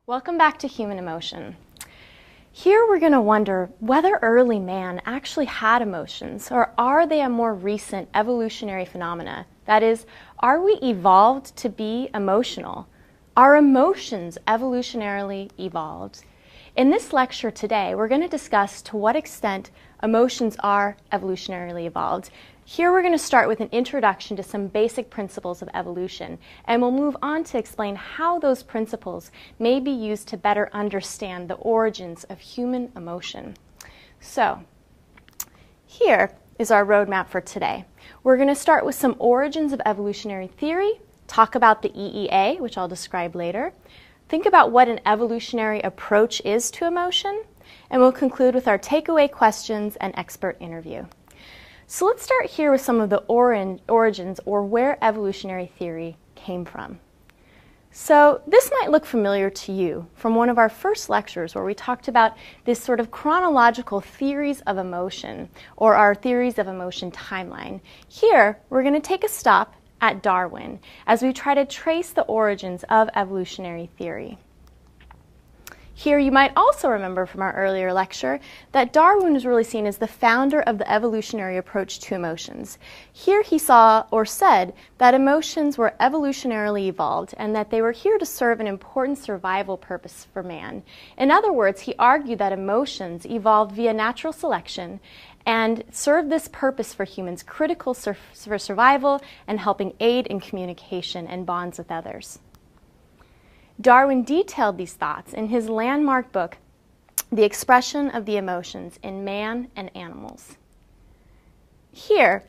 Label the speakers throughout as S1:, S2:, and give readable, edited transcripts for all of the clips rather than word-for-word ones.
S1: Welcome back to Human Emotion. Here we're going to wonder whether early man actually had emotions, or are they a more recent evolutionary phenomena? That is, are we evolved to be emotional? Are emotions evolutionarily evolved? In this lecture today, we're going to discuss to what extent emotions are evolutionarily evolved. Here we're going to start with an introduction to some basic principles of evolution, and we'll move on to explain how those principles may be used to better understand the origins of human emotion. So, here is our roadmap for today. We're going to start with some origins of evolutionary theory, talk about the EEA, which I'll describe later, think about what an evolutionary approach is to emotion, and we'll conclude with our takeaway questions and expert interview. So let's start here with some of the origins, or where evolutionary theory came from. So this might look familiar to you from one of our first lectures where we talked about this sort of chronological theories of emotion, or our theories of emotion timeline. Here, we're going to take a stop at Darwin as we try to trace the origins of evolutionary theory. Here you might also remember from our earlier lecture that Darwin was really seen as the founder of the evolutionary approach to emotions. Here he saw or said that emotions were evolutionarily evolved and that they were here to serve an important survival purpose for man. In other words, he argued that emotions evolved via natural selection and served this purpose for humans, critical for survival and helping aid in communication and bonds with others. Darwin detailed these thoughts in his landmark book, The Expression of the Emotions in Man and Animals. Here,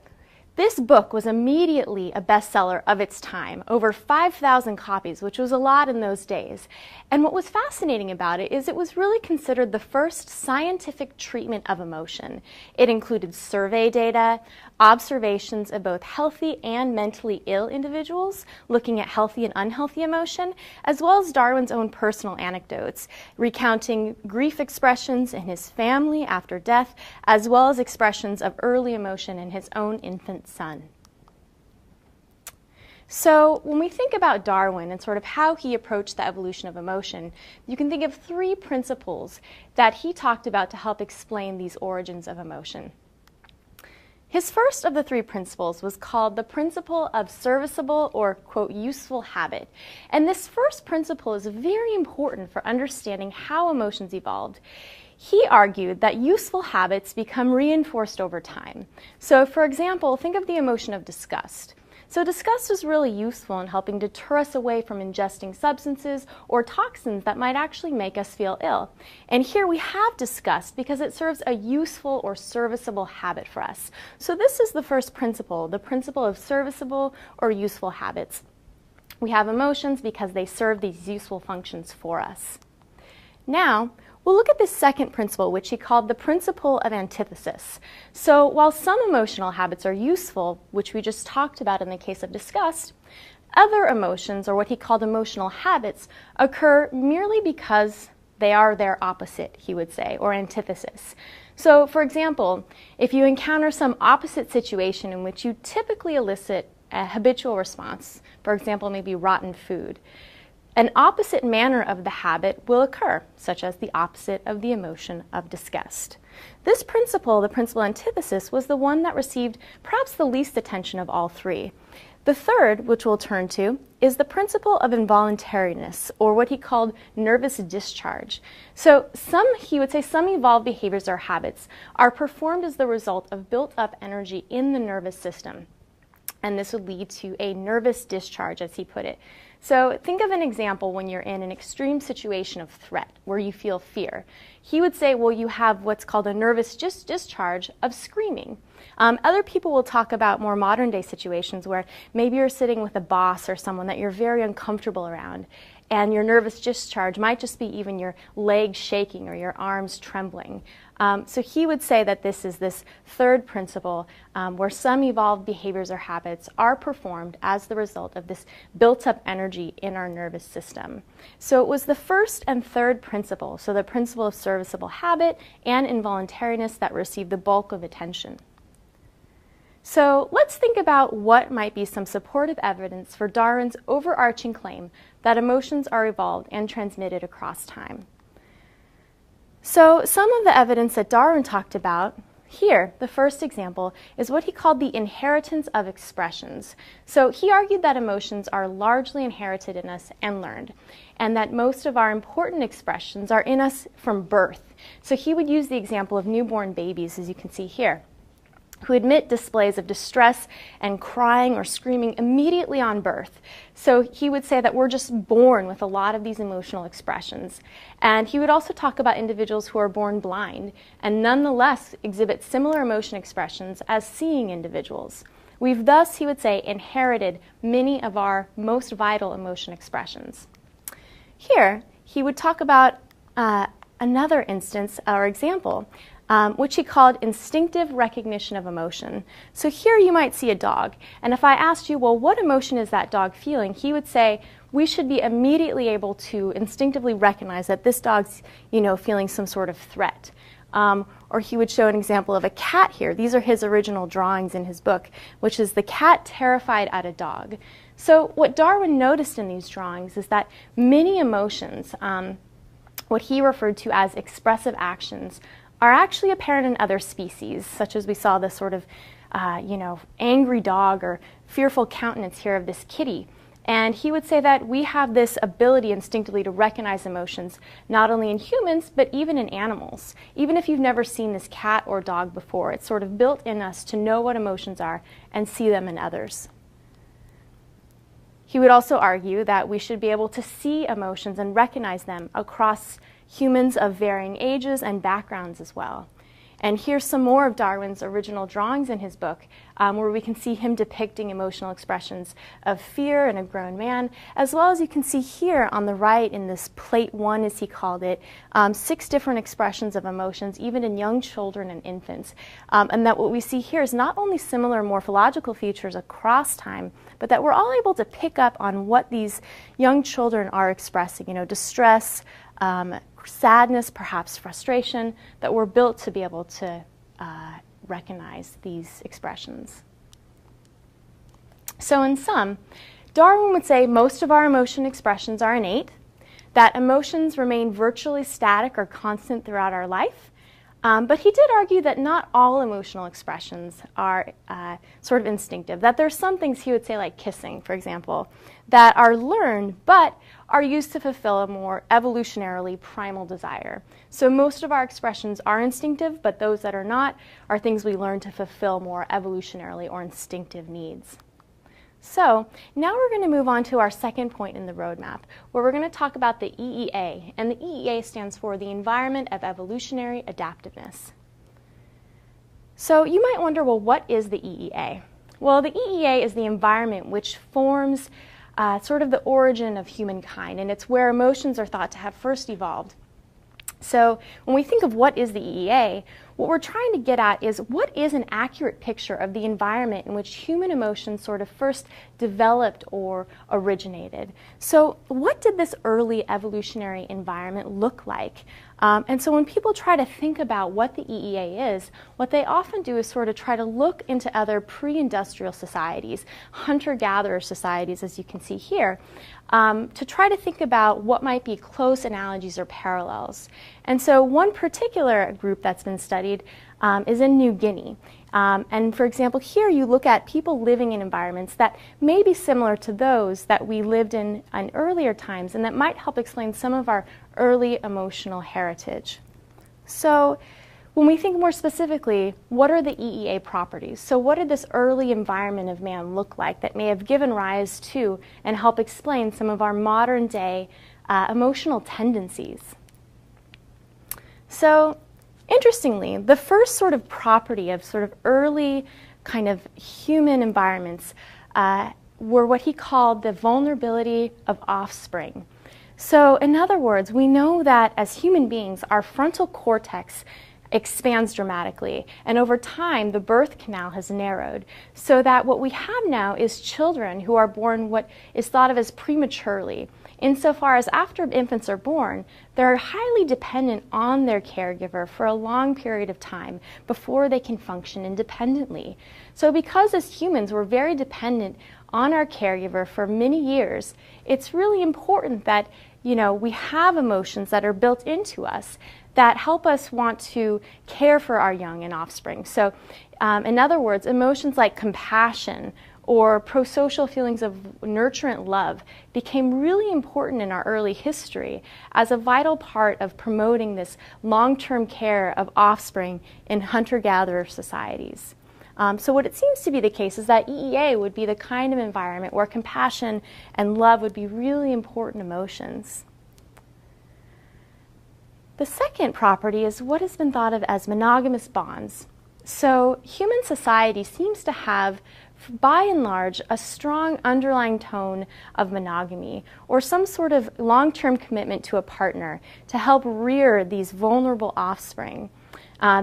S1: this book was immediately a bestseller of its time, over 5,000 copies, which was a lot in those days. And what was fascinating about it is it was really considered the first scientific treatment of emotion. It included survey data, observations of both healthy and mentally ill individuals, looking at healthy and unhealthy emotion, as well as Darwin's own personal anecdotes, recounting grief expressions in his family after death, as well as expressions of early emotion in his own infant son. So when we think about Darwin and sort of how he approached the evolution of emotion, you can think of three principles that he talked about to help explain these origins of emotion. His first of the three principles was called the principle of serviceable or, quote, useful habit. And this first principle is very important for understanding how emotions evolved. He argued that useful habits become reinforced over time. So, for example, think of the emotion of disgust. So disgust is really useful in helping deter us away from ingesting substances or toxins that might actually make us feel ill. And here we have disgust because it serves a useful or serviceable habit for us. So this is the first principle, the principle of serviceable or useful habits. We have emotions because they serve these useful functions for us. Now, we'll look at this second principle, which he called the principle of antithesis. So while some emotional habits are useful, which we just talked about in the case of disgust, other emotions, or what he called emotional habits, occur merely because they are their opposite, he would say, or antithesis. So, for example, if you encounter some opposite situation in which you typically elicit a habitual response, for example, maybe rotten food, an opposite manner of the habit will occur, such as the opposite of the emotion of disgust. This principle, the principle of antithesis, was the one that received perhaps the least attention of all three. The third, which we'll turn to, is the principle of involuntariness, or what he called nervous discharge. So he would say some evolved behaviors or habits are performed as the result of built-up energy in the nervous system. And this would lead to a nervous discharge, as he put it. So think of an example when you're in an extreme situation of threat, where you feel fear. He would say, well, you have what's called a nervous discharge of screaming. Other people will talk about more modern day situations where maybe you're sitting with a boss or someone that you're very uncomfortable around, and your nervous discharge might just be even your legs shaking or your arms trembling. So he would say that this is this third principle where some evolved behaviors or habits are performed as the result of this built-up energy in our nervous system. So it was the first and third principle, so the principle of serviceable habit and involuntariness, that received the bulk of attention. So let's think about what might be some supportive evidence for Darwin's overarching claim that emotions are evolved and transmitted across time. So some of the evidence that Darwin talked about here, the first example, is what he called the inheritance of expressions. So he argued that emotions are largely inherited in us and learned, and that most of our important expressions are in us from birth. So he would use the example of newborn babies, as you can see here, who admit displays of distress and crying or screaming immediately on birth. So he would say that we're just born with a lot of these emotional expressions. And he would also talk about individuals who are born blind and nonetheless exhibit similar emotion expressions as seeing individuals. We've thus, he would say, inherited many of our most vital emotion expressions. Here, he would talk about another instance or example, which he called instinctive recognition of emotion. So here you might see a dog, and if I asked you, well, what emotion is that dog feeling? He would say, we should be immediately able to instinctively recognize that this dog's, feeling some sort of threat. Or he would show an example of a cat here. These are his original drawings in his book, which is the cat terrified at a dog. So what Darwin noticed in these drawings is that many emotions, what he referred to as expressive actions, are actually apparent in other species, such as we saw this sort of, angry dog or fearful countenance here of this kitty. And he would say that we have this ability instinctively to recognize emotions, not only in humans, but even in animals. Even if you've never seen this cat or dog before, it's sort of built in us to know what emotions are and see them in others. He would also argue that we should be able to see emotions and recognize them across humans of varying ages and backgrounds as well. And here's some more of Darwin's original drawings in his book, where we can see him depicting emotional expressions of fear in a grown man, as well as you can see here on the right in this plate 1, as he called it, 6 different expressions of emotions, even in young children and infants. And that what we see here is not only similar morphological features across time, but that we're all able to pick up on what these young children are expressing, distress, sadness, perhaps frustration, that we're built to be able to recognize these expressions. So in sum, Darwin would say most of our emotion expressions are innate, that emotions remain virtually static or constant throughout our life, but he did argue that not all emotional expressions are sort of instinctive, that there's some things he would say, like kissing, for example, that are learned but are used to fulfill a more evolutionarily primal desire. So most of our expressions are instinctive, but those that are not are things we learn to fulfill more evolutionarily or instinctive needs. So now we're going to move on to our second point in the roadmap, where we're going to talk about the EEA, and the EEA stands for the Environment of Evolutionary Adaptiveness. So you might wonder, well, what is the EEA? Well, the EEA is the environment which forms sort of the origin of humankind, and it's where emotions are thought to have first evolved. So when we think of what is the EEA, what we're trying to get at is what is an accurate picture of the environment in which human emotions sort of first developed or originated. So what did this early evolutionary environment look like? And so when people try to think about what the EEA is, what they often do is sort of try to look into other pre-industrial societies, hunter-gatherer societies, as you can see here, to try to think about what might be close analogies or parallels. And so one particular group that's been studied is in New Guinea. And for example, here you look at people living in environments that may be similar to those that we lived in earlier times, and that might help explain some of our early emotional heritage. So when we think more specifically, what are the EEA properties? So what did this early environment of man look like that may have given rise to and help explain some of our modern day emotional tendencies? So interestingly, the first sort of property of sort of early kind of human environments were what he called the vulnerability of offspring. So in other words, we know that as human beings, our frontal cortex expands dramatically, and over time the birth canal has narrowed, so that what we have now is children who are born what is thought of as prematurely. insofar as after infants are born, they're highly dependent on their caregiver for a long period of time before they can function independently. So because as humans we're very dependent on our caregiver for many years, it's really important that we have emotions that are built into us that help us want to care for our young and offspring. So in other words, emotions like compassion or prosocial feelings of nurturant love became really important in our early history as a vital part of promoting this long-term care of offspring in hunter-gatherer societies. So what it seems to be the case is that EEA would be the kind of environment where compassion and love would be really important emotions. The second property is what has been thought of as monogamous bonds. So human society seems to have, by and large, a strong underlying tone of monogamy or some sort of long-term commitment to a partner to help rear these vulnerable offspring.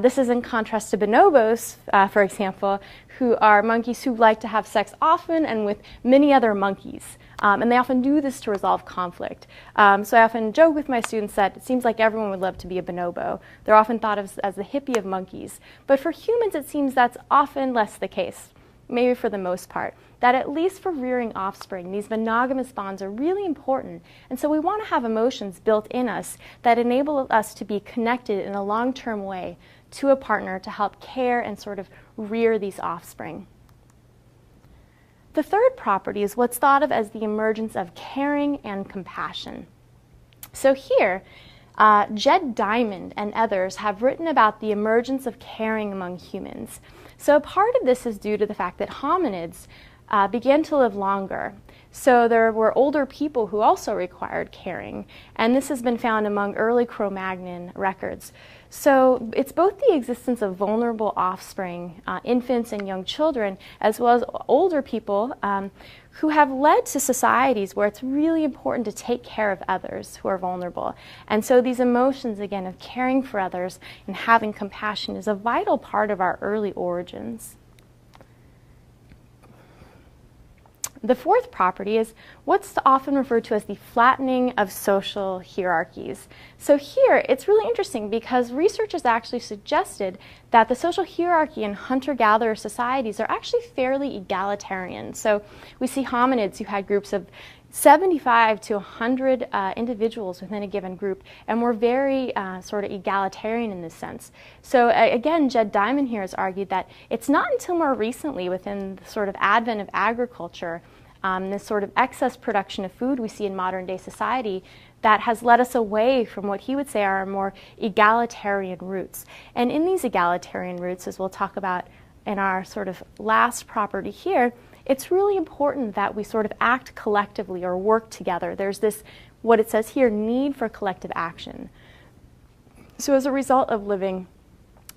S1: This is in contrast to bonobos, for example, who are monkeys who like to have sex often and with many other monkeys. And they often do this to resolve conflict. So I often joke with my students that it seems like everyone would love to be a bonobo. They're often thought of as the hippie of monkeys. But for humans, it seems that's often less the case, maybe for the most part, that at least for rearing offspring, these monogamous bonds are really important. And so we want to have emotions built in us that enable us to be connected in a long-term way to a partner to help care and sort of rear these offspring. The third property is what's thought of as the emergence of caring and compassion. So here, Jed Diamond and others have written about the emergence of caring among humans. So part of this is due to the fact that hominids began to live longer. So there were older people who also required caring, and this has been found among early Cro-Magnon records. So it's both the existence of vulnerable offspring, infants and young children, as well as older people who have led to societies where it's really important to take care of others who are vulnerable. And so these emotions, again, of caring for others and having compassion is a vital part of our early origins. The fourth property is what's often referred to as the flattening of social hierarchies. So here, it's really interesting because research has actually suggested that the social hierarchy in hunter-gatherer societies are actually fairly egalitarian. So we see hominids who had groups of 75 to 100 individuals within a given group, and we're very sort of egalitarian in this sense. So again, Jed Diamond here has argued that it's not until more recently, within the sort of advent of agriculture, this sort of excess production of food we see in modern day society, that has led us away from what he would say are our more egalitarian roots. And in these egalitarian roots, as we'll talk about in our sort of last property here, it's really important that we sort of act collectively or work together. There's this, what it says here, need for collective action. So as a result of living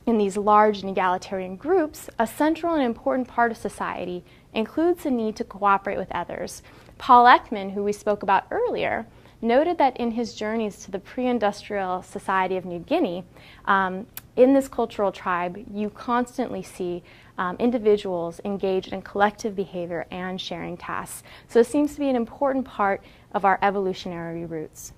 S1: in these large and egalitarian groups, a central and important part of society includes the need to cooperate with others. Paul Ekman, who we spoke about earlier, noted that in his journeys to the pre-industrial society of New Guinea, in this cultural tribe, you constantly see individuals engaged in collective behavior and sharing tasks. So it seems to be an important part of our evolutionary roots.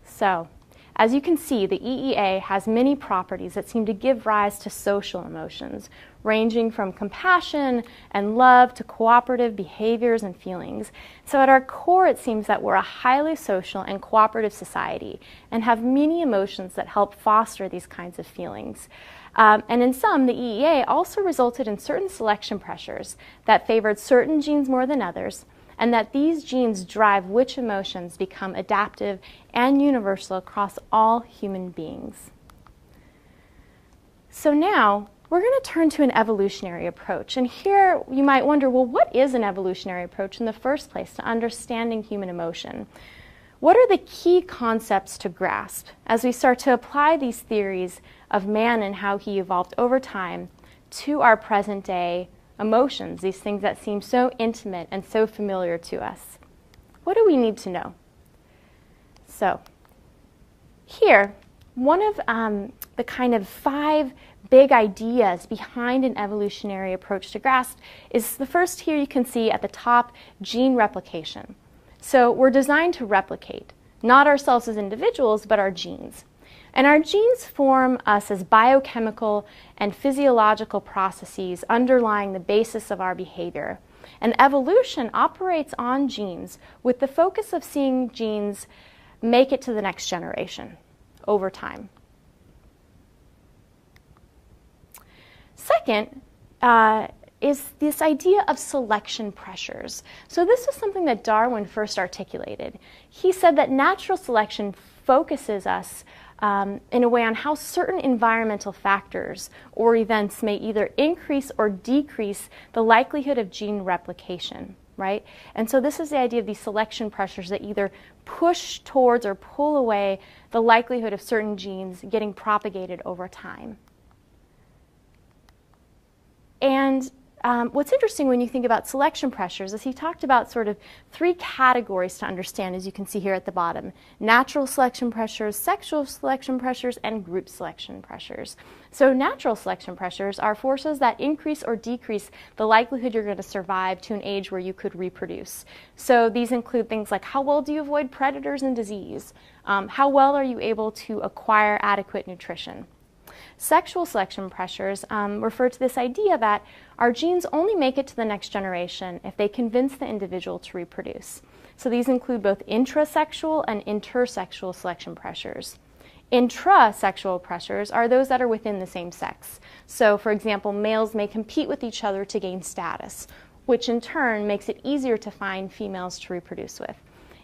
S1: So, as you can see, the EEA has many properties that seem to give rise to social emotions, ranging from compassion and love to cooperative behaviors and feelings. So at our core, it seems that we're a highly social and cooperative society and have many emotions that help foster these kinds of feelings. And in some, the EEA also resulted in certain selection pressures that favored certain genes more than others, and that these genes drive which emotions become adaptive and universal across all human beings. So now, we're going to turn to an evolutionary approach. And here you might wonder, well, what is an evolutionary approach in the first place to understanding human emotion? What are the key concepts to grasp as we start to apply these theories of man and how he evolved over time to our present day emotions, these things that seem so intimate and so familiar to us? What do we need to know? So here, one of the kind of 5 big ideas behind an evolutionary approach to grasp is the first here you can see at the top, gene replication. So we're designed to replicate, not ourselves as individuals, but our genes. And our genes form us as biochemical and physiological processes underlying the basis of our behavior. And evolution operates on genes with the focus of seeing genes make it to the next generation over time. Second is this idea of selection pressures. So this is something that Darwin first articulated. He said that natural selection focuses us in a way on how certain environmental factors or events may either increase or decrease the likelihood of gene replication, right? And so this is the idea of these selection pressures that either push towards or pull away the likelihood of certain genes getting propagated over time. And what's interesting when you think about selection pressures is he talked about sort of three categories to understand, as you can see here at the bottom: natural selection pressures, sexual selection pressures, and group selection pressures. So natural selection pressures are forces that increase or decrease the likelihood you're going to survive to an age where you could reproduce. So these include things like how well do you avoid predators and disease? How well are you able to acquire adequate nutrition? Sexual selection pressures refer to this idea that our genes only make it to the next generation if they convince the individual to reproduce. So these include both intrasexual and intersexual selection pressures. Intrasexual pressures are those that are within the same sex. So, for example, males may compete with each other to gain status, which in turn makes it easier to find females to reproduce with.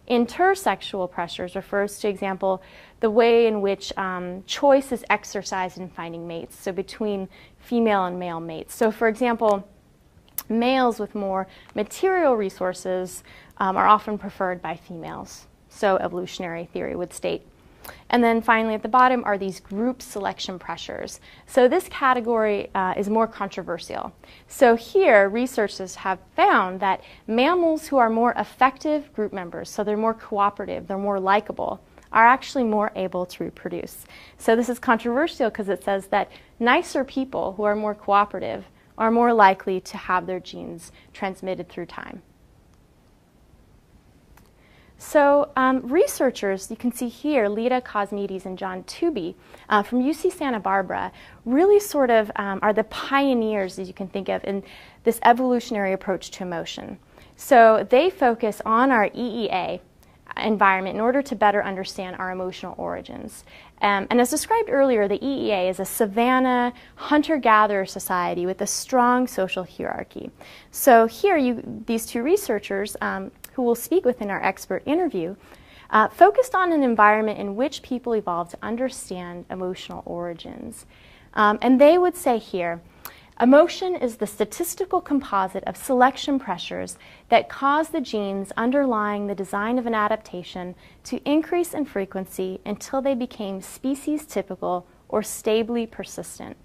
S1: Intersexual pressures refers to, example, the way in which choice is exercised in finding mates, so between female and male mates. So, for example, males with more material resources are often preferred by females, so evolutionary theory would state. And then finally at the bottom are these group selection pressures. So this category is more controversial. So here researchers have found that mammals who are more effective group members, so they're more cooperative, they're more likable, are actually more able to reproduce. So this is controversial because it says that nicer people who are more cooperative are more likely to have their genes transmitted through time. So researchers, you can see here, Lita Cosmides and John Tooby from UC Santa Barbara, really sort of are the pioneers, as you can think of, in this evolutionary approach to emotion. So they focus on our EEA environment in order to better understand our emotional origins. And as described earlier, the EEA is a savanna hunter-gatherer society with a strong social hierarchy. So here, these two researchers, who will speak within our expert interview, focused on an environment in which people evolved to understand emotional origins. And they would say here, emotion is the statistical composite of selection pressures that cause the genes underlying the design of an adaptation to increase in frequency until they became species-typical or stably persistent.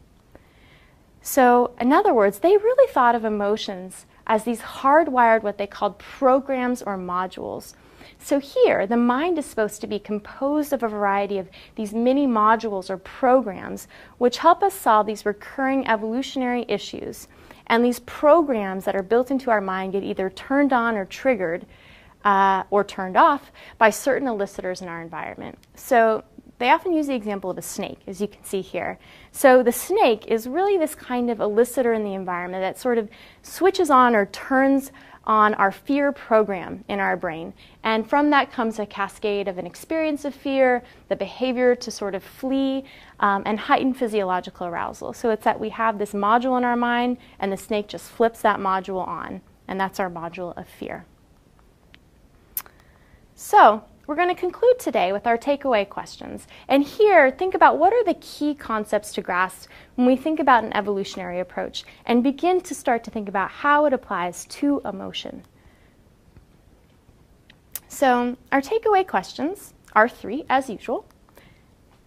S1: So, in other words, they really thought of emotions as these hardwired, what they called programs or modules. So here, the mind is supposed to be composed of a variety of these mini modules or programs which help us solve these recurring evolutionary issues. And these programs that are built into our mind get either turned on or triggered or turned off by certain elicitors in our environment. So they often use the example of a snake, as you can see here. So the snake is really this kind of elicitor in the environment that sort of switches on or turns on our fear program in our brain. And from that comes a cascade of an experience of fear, the behavior to sort of flee, and heightened physiological arousal. So it's that we have this module in our mind, and the snake just flips that module on, and that's our module of fear. So we're going to conclude today with our takeaway questions. And here, think about what are the key concepts to grasp when we think about an evolutionary approach, and begin to start to think about how it applies to emotion. So our takeaway questions are 3, as usual,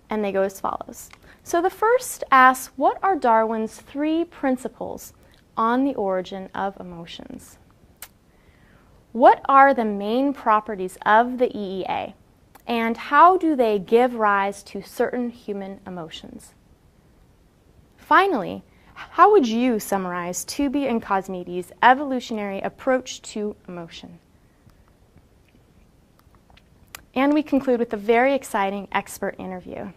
S1: and they go as follows. So the first asks, what are Darwin's 3 principles on the origin of emotions? What are the main properties of the EEA, and how do they give rise to certain human emotions? Finally, how would you summarize Tooby and Cosmides' evolutionary approach to emotion? And we conclude with a very exciting expert interview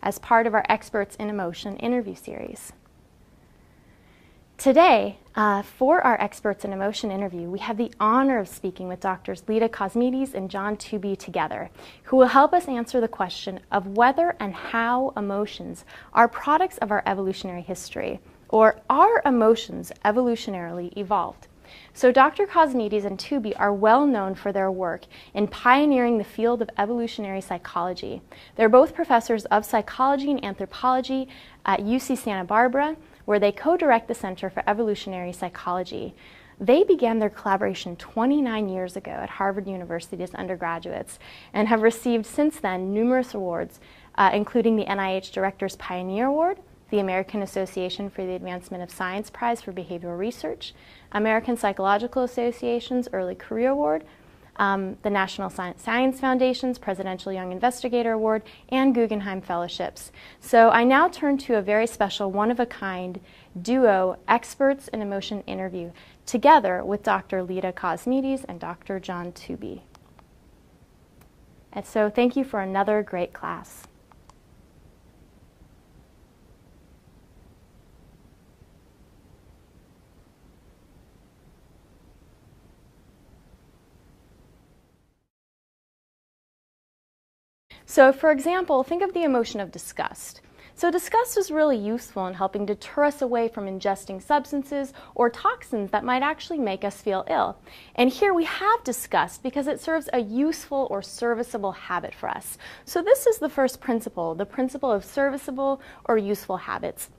S1: as part of our Experts in Emotion interview series. Today, for our Experts in Emotion interview, we have the honor of speaking with Drs. Lida Cosmides and John Tooby together, who will help us answer the question of whether and how emotions are products of our evolutionary history, or are emotions evolutionarily evolved? So Dr. Cosmides and Tooby are well known for their work in pioneering the field of evolutionary psychology. They're both professors of psychology and anthropology at UC Santa Barbara, where they co-direct the Center for Evolutionary Psychology. They began their collaboration 29 years ago at Harvard University as undergraduates and have received since then numerous awards, including the NIH Director's Pioneer Award, the American Association for the Advancement of Science Prize for Behavioral Research, American Psychological Association's Early Career Award, the National Science Foundation's Presidential Young Investigator Award, and Guggenheim Fellowships. So I now turn to a very special, one-of-a-kind duo Experts in Emotion interview together with Dr. Lida Cosmides and Dr. John Tooby. And so thank you for another great class. So for example, think of the emotion of disgust. So disgust is really useful in helping deter us away from ingesting substances or toxins that might actually make us feel ill. And here we have disgust because it serves a useful or serviceable habit for us. So this is the first principle, the principle of serviceable or useful habits.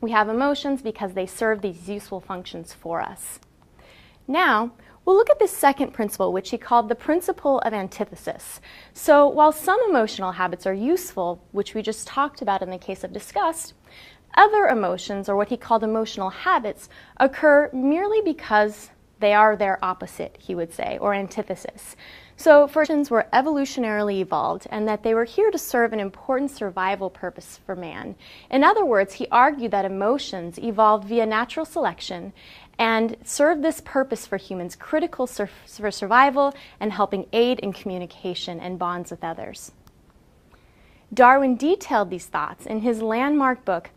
S1: We have emotions because they serve these useful functions for us. Now, we'll look at this second principle, which he called the principle of antithesis. So while some emotional habits are useful, which we just talked about in the case of disgust, other emotions, or what he called emotional habits, occur merely because they are their opposite, he would say, or antithesis. So emotions were evolutionarily evolved and that they were here to serve an important survival purpose for man. In other words, he argued that emotions evolved via natural selection and serve this purpose for humans, critical for survival and helping aid in communication and bonds with others. Darwin detailed these thoughts in his landmark book,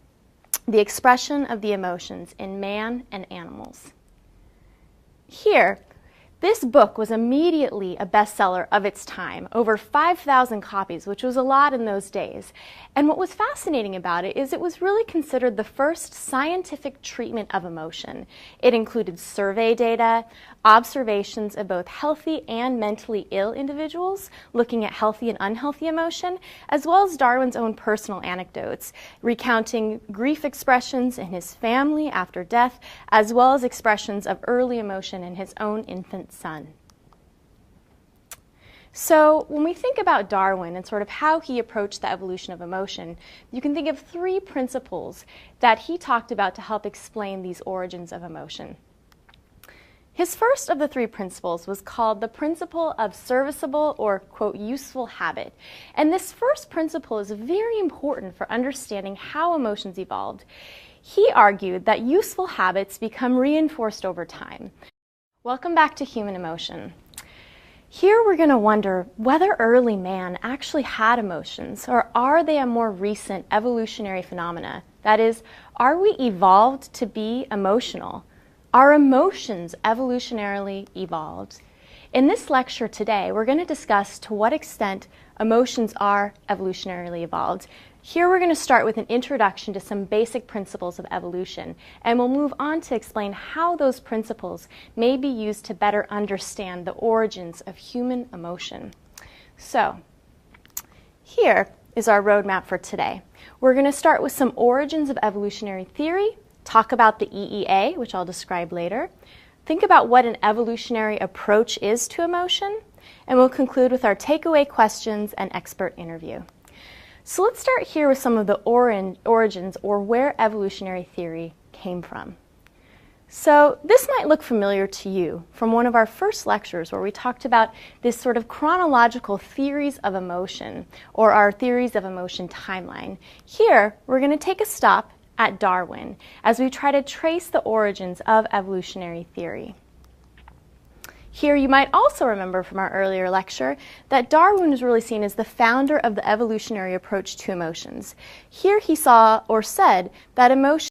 S1: The Expression of the Emotions in Man and Animals. Here, this book was immediately a bestseller of its time, over 5,000 copies, which was a lot in those days. And what was fascinating about it is it was really considered the first scientific treatment of emotion. It included survey data, observations of both healthy and mentally ill individuals, looking at healthy and unhealthy emotion, as well as Darwin's own personal anecdotes, recounting grief expressions in his family after death, as well as expressions of early emotion in his own infant son. So when we think about Darwin and sort of how he approached the evolution of emotion, you can think of three principles that he talked about to help explain these origins of emotion. His first of the three principles was called the principle of serviceable or, quote, useful habit. And this first principle is very important for understanding how emotions evolved. He argued that useful habits become reinforced over time. Welcome back to Human Emotion. Here we're going to wonder whether early man actually had emotions, or are they a more recent evolutionary phenomena? That is, are we evolved to be emotional? Are emotions evolutionarily evolved? In this lecture today, we're going to discuss to what extent emotions are evolutionarily evolved. Here we're going to start with an introduction to some basic principles of evolution, and we'll move on to explain how those principles may be used to better understand the origins of human emotion. So, here is our roadmap for today. We're going to start with some origins of evolutionary theory, talk about the EEA, which I'll describe later, think about what an evolutionary approach is to emotion, and we'll conclude with our takeaway questions and expert interview. So let's start here with some of the origins, or where evolutionary theory came from. So this might look familiar to you from one of our first lectures where we talked about this sort of chronological theories of emotion, or our theories of emotion timeline. Here, we're going to take a stop at Darwin as we try to trace the origins of evolutionary theory. Here you might also remember from our earlier lecture that Darwin was really seen as the founder of the evolutionary approach to emotions. Here he saw or said that emotions